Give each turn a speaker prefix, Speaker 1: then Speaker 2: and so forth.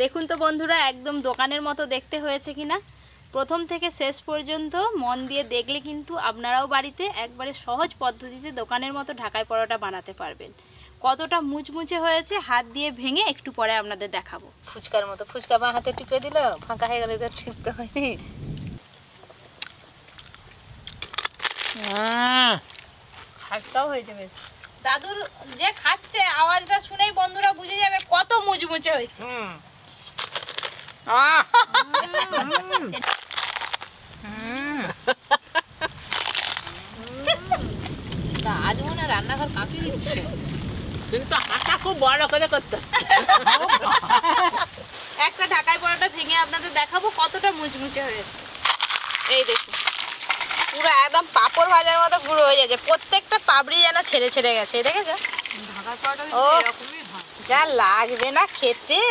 Speaker 1: দেখুন তো বন্ধুরা, একদম দোকানের মতো দেখতে হয়েছে কিনা। প্রথম থেকে শেষ পর্যন্ত মন দিয়ে দেখলে কিন্তু আপনারাও বাড়িতে একবারে সহজ পদ্ধতিতে দোকানের মতো ঢাকাই পরোটা বানাতে পারবেন। কতটা মুচমুচে হয়েছে হাত দিয়ে ভেঙে একটু পরে আপনাদের দেখাবো।
Speaker 2: ফুচকার মতো, ফুচকা বাঁ হাতে টিপে দিল, ফাঁকা হয়ে গেলে তো টিপতে হয়নি। খাস্তাও হয়েছে বেশ।
Speaker 1: দাদুর যে খাচ্ছে আওয়াজটা শুনেই বন্ধুরা বুঝে যাবে কত মুচমুচে হয়েছে।
Speaker 2: আজ মনে হয় রান্নাঘর কাঁপিয়ে দিচ্ছে,
Speaker 3: কিন্তু হাঁটা খুব বড় করে করতে।
Speaker 1: একটা ঢাকাই পরোটা ভেঙে আপনাদের দেখাবো কতটা মুচমুচে হয়েছে। এই দেখুন, পুরো একদম পাঁপড় ভাজার মতো গুঁড়ো হয়ে যাচ্ছে, প্রত্যেকটা পাপড়ি যেন ছেড়ে ছেড়ে গেছে। দেখেছো?
Speaker 2: ঢাকার পরোটা
Speaker 1: ও
Speaker 2: এরকমই হয়।
Speaker 1: যা লাগবে না খেতে।